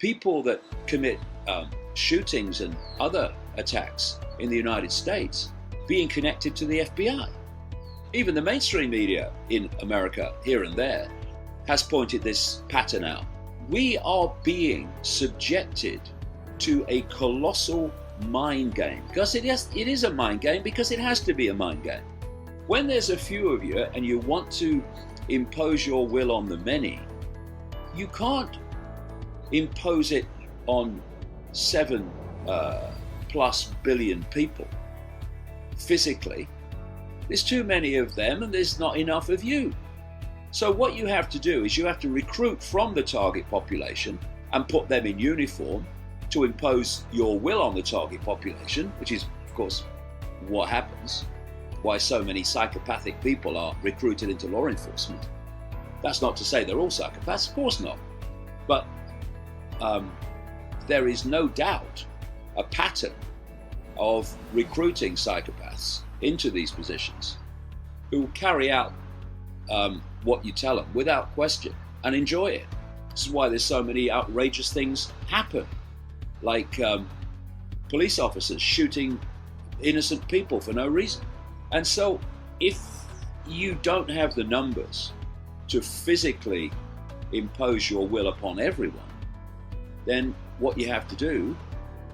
people that commit shootings and other attacks in the United States being connected to the FBI. Even the mainstream media in America, here and there, has pointed this pattern out. We are being subjected to a colossal mind game, because it is a mind game, because it has to be a mind game. When there's a few of you and you want to impose your will on the many, you can't impose it on 7+ billion people physically. There's too many of them and there's not enough of you. So what you have to do is you have to recruit from the target population and put them in uniform to impose your will on the target population, which is, of course, what happens, why so many psychopathic people are recruited into law enforcement. That's not to say they're all psychopaths, of course not. But there is no doubt a pattern of recruiting psychopaths into these positions who carry out what you tell them without question and enjoy it. This is why there's so many outrageous things happen, like police officers shooting innocent people for no reason. And so if you don't have the numbers to physically impose your will upon everyone, then what you have to do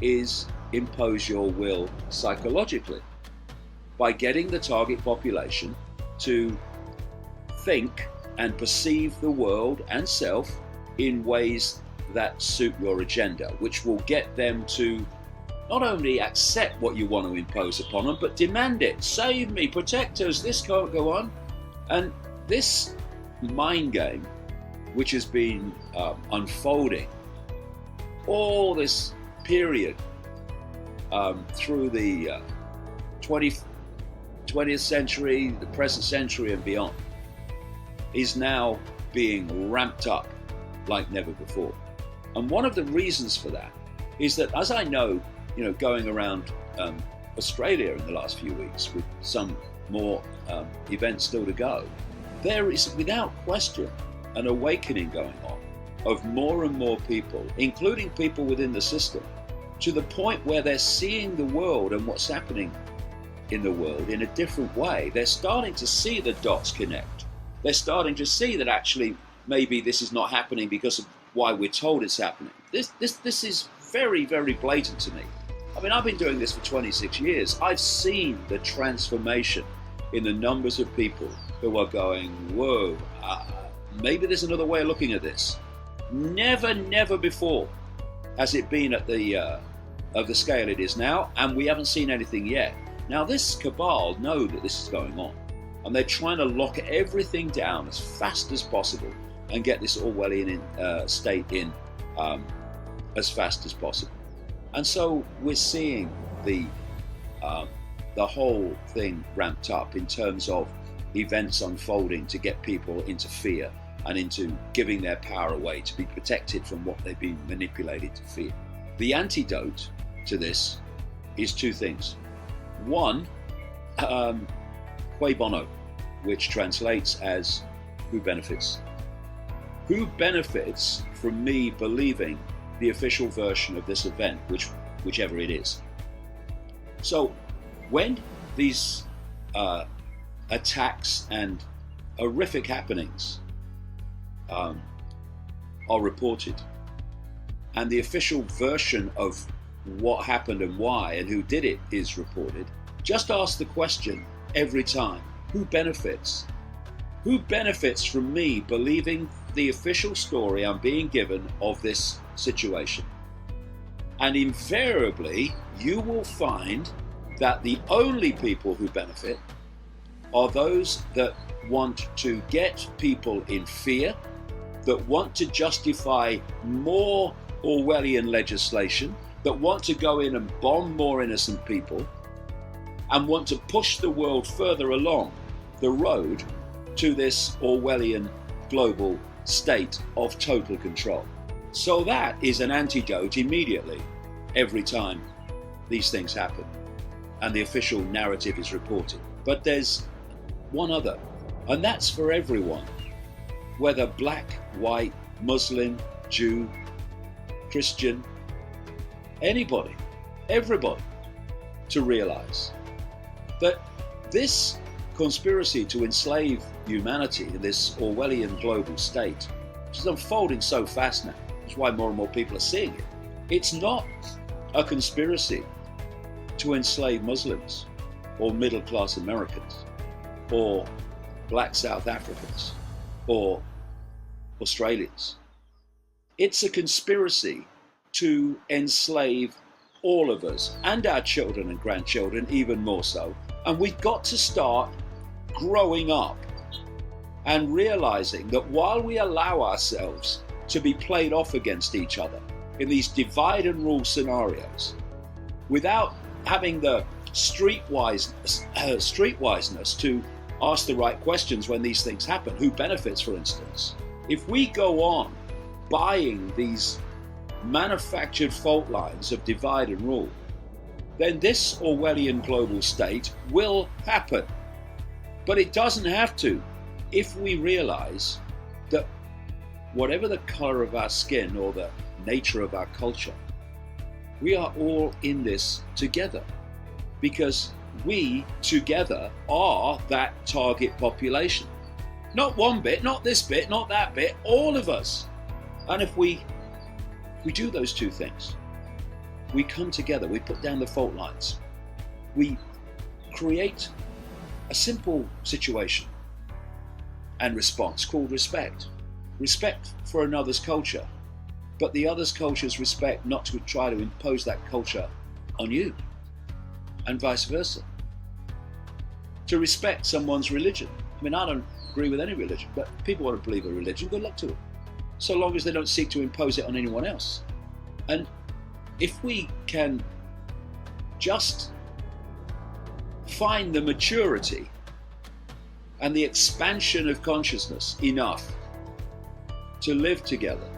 is impose your will psychologically by getting the target population to think and perceive the world and self in ways that suit your agenda, which will get them to not only accept what you want to impose upon them, but demand it. Save me, protect us, this can't go on. And this mind game, which has been unfolding all this period through the 20th century, the present century and beyond, is now being ramped up like never before. And one of the reasons for that is that, as I know, going around Australia in the last few weeks with some more events still to go, there is without question an awakening going on of more and more people, including people within the system, to the point where they're seeing the world and what's happening in the world in a different way. They're starting to see the dots connect. They're starting to see that actually maybe this is not happening because of why we're told it's happening. This is very, very blatant to me. I mean, I've been doing this for 26 years. I've seen the transformation in the numbers of people who are going, whoa, maybe there's another way of looking at this. Never before has it been at the of the scale it is now, and we haven't seen anything yet. Now, this cabal know that this is going on, and they're trying to lock everything down as fast as possible and get this Orwellian state in as fast as possible. And so we're seeing the whole thing ramped up in terms of events unfolding to get people into fear and into giving their power away to be protected from what they've been manipulated to fear. The antidote to this is two things. One, Cui Bono, which translates as who benefits? Who benefits from me believing the official version of this event, whichever it is? So when these attacks and horrific happenings are reported, and the official version of what happened and why and who did it is reported, just ask the question every time, who benefits? Who benefits from me believing the official story I'm being given of this situation? And invariably, you will find that the only people who benefit are those that want to get people in fear, that want to justify more Orwellian legislation, that want to go in and bomb more innocent people, and want to push the world further along the road to this Orwellian global state of total control. So that is an antidote immediately every time these things happen and the official narrative is reported. But there's one other, and that's for everyone, whether black, white, Muslim, Jew, Christian, anybody, everybody, to realize that this conspiracy to enslave humanity in this Orwellian global state, which is unfolding so fast now, that's why more and more people are seeing it. It's not a conspiracy to enslave Muslims or middle-class Americans or black South Africans or Australians. It's a conspiracy to enslave all of us and our children and grandchildren even more so. And we've got to start growing up and realizing that while we allow ourselves to be played off against each other in these divide and rule scenarios, without having the streetwiseness to ask the right questions when these things happen, who benefits, for instance, if we go on buying these manufactured fault lines of divide and rule, then this Orwellian global state will happen. But it doesn't have to if we realize that whatever the color of our skin or the nature of our culture, we are all in this together, because we together are that target population. Not one bit, not this bit, not that bit, all of us. And if we do those two things, we come together, we put down the fault lines, we create a simple situation and response called respect. Respect for another's culture, but the other's culture's respect not to try to impose that culture on you, and vice versa. To respect someone's religion. I mean, I don't agree with any religion, but if people want to believe a religion, good luck to them, so long as they don't seek to impose it on anyone else. And if we can just find the maturity and the expansion of consciousness enough to live together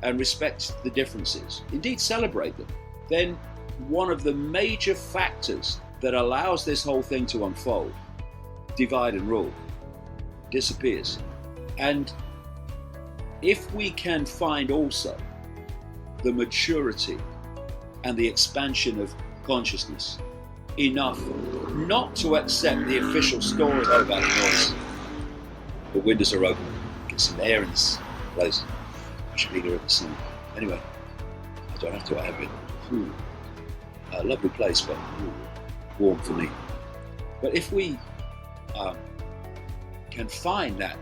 and respect the differences, indeed celebrate them, then one of the major factors that allows this whole thing to unfold, divide and rule, disappears. And if we can find also the maturity and the expansion of consciousness enough not to accept the official story about the noise. The windows are open, get some air in this place. I should be here at the sun. Anyway, I don't have to, I have been. A lovely place, but warm for me. But if we can find that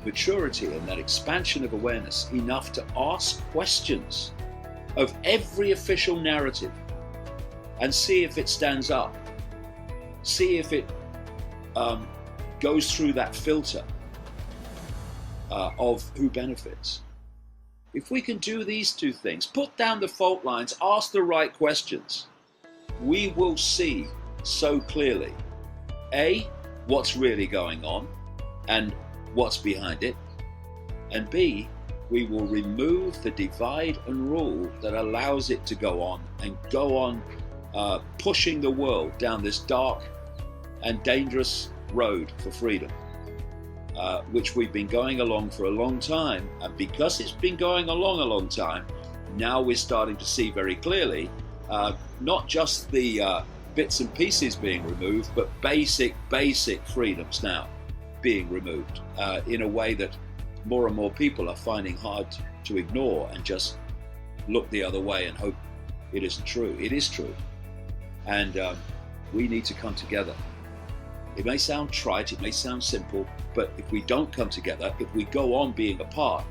maturity and that expansion of awareness enough to ask questions of every official narrative and see if it stands up, see if it goes through that filter of who benefits. If we can do these two things, put down the fault lines, ask the right questions, we will see so clearly, A, what's really going on and what's behind it, and B, we will remove the divide and rule that allows it to go on and go on pushing the world down this dark and dangerous road for freedom, which we've been going along for a long time. And because it's been going along a long time, now we're starting to see very clearly not just the bits and pieces being removed, but basic freedoms now being removed in a way that more and more people are finding hard to ignore and just look the other way and hope it isn't true. It is true. And we need to come together. It may sound trite, it may sound simple, but if we don't come together, if we go on being apart,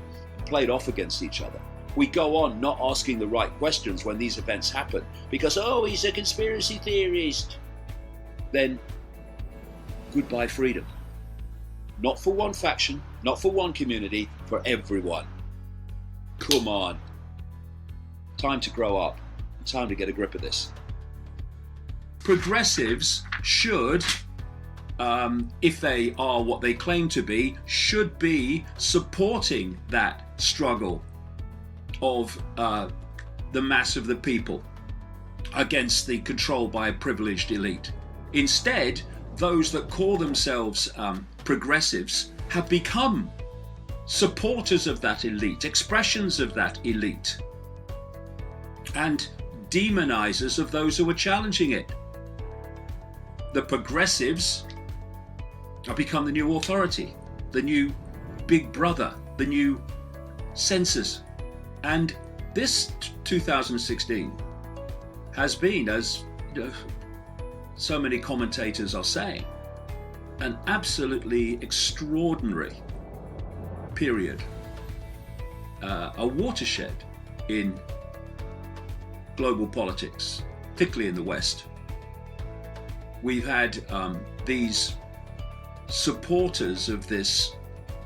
played off against each other, we go on not asking the right questions when these events happen because, oh, he's a conspiracy theorist, then goodbye freedom. Not for one faction, not for one community, for everyone. Come on. Time to grow up. Time to get a grip of this. Progressives should, if they are what they claim to be, should be supporting that struggle of the mass of the people against the control by a privileged elite. Instead, those that call themselves progressives have become supporters of that elite, expressions of that elite, and demonizers of those who are challenging it. The progressives have become the new authority, the new big brother, the new censors. And this 2016 has been, as so many commentators are saying, an absolutely extraordinary period, a watershed in global politics, particularly in the West. We've had these supporters of this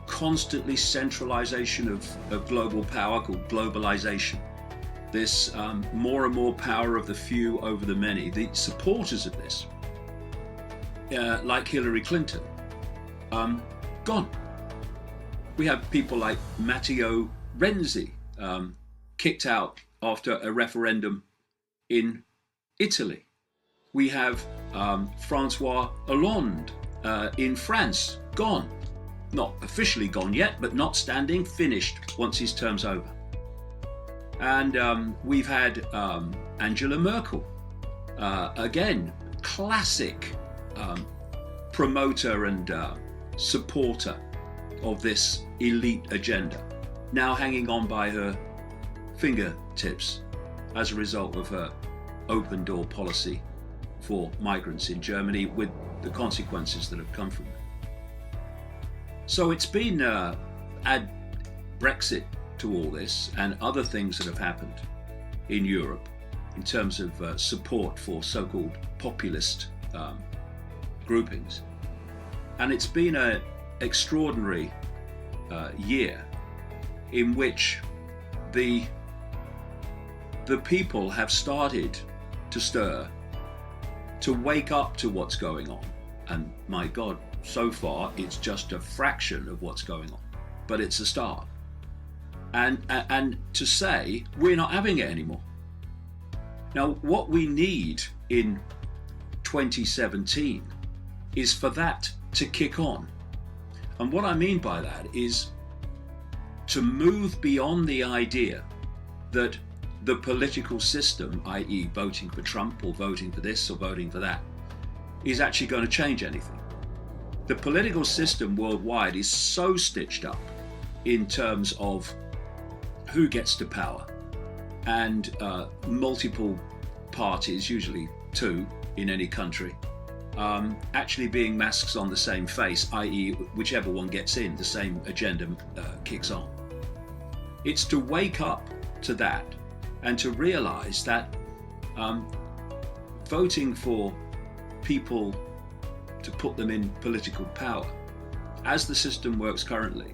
constantly centralization of global power called globalization, this more and more power of the few over the many. The supporters of this, like Hillary Clinton, gone. We have people like Matteo Renzi, kicked out after a referendum in Italy. We have Francois Hollande in France, gone. Not officially gone yet, but not standing, finished once his term's over. And we've had Angela Merkel, again, classic promoter and supporter of this elite agenda, now hanging on by her fingertips as a result of her open door policy for migrants in Germany, with the consequences that have come from it. So it's been add Brexit to all this and other things that have happened in Europe in terms of support for so-called populist groupings. And it's been an extraordinary year in which the people have started to stir, to wake up to what's going on. And my God, so far it's just a fraction of what's going on, but it's a start. And to say we're not having it anymore. Now, what we need in 2017 is for that to kick on. And what I mean by that is to move beyond the idea that the political system, i.e. voting for Trump or voting for this or voting for that, is actually going to change anything. The political system worldwide is so stitched up in terms of who gets to power, and multiple parties, usually two in any country, actually being masks on the same face, i.e. whichever one gets in, the same agenda kicks on. It's to wake up to that and to realize that voting for people to put them in political power, as the system works currently,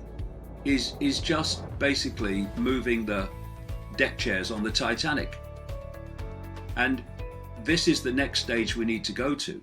is just basically moving the deck chairs on the Titanic. And this is the next stage we need to go to.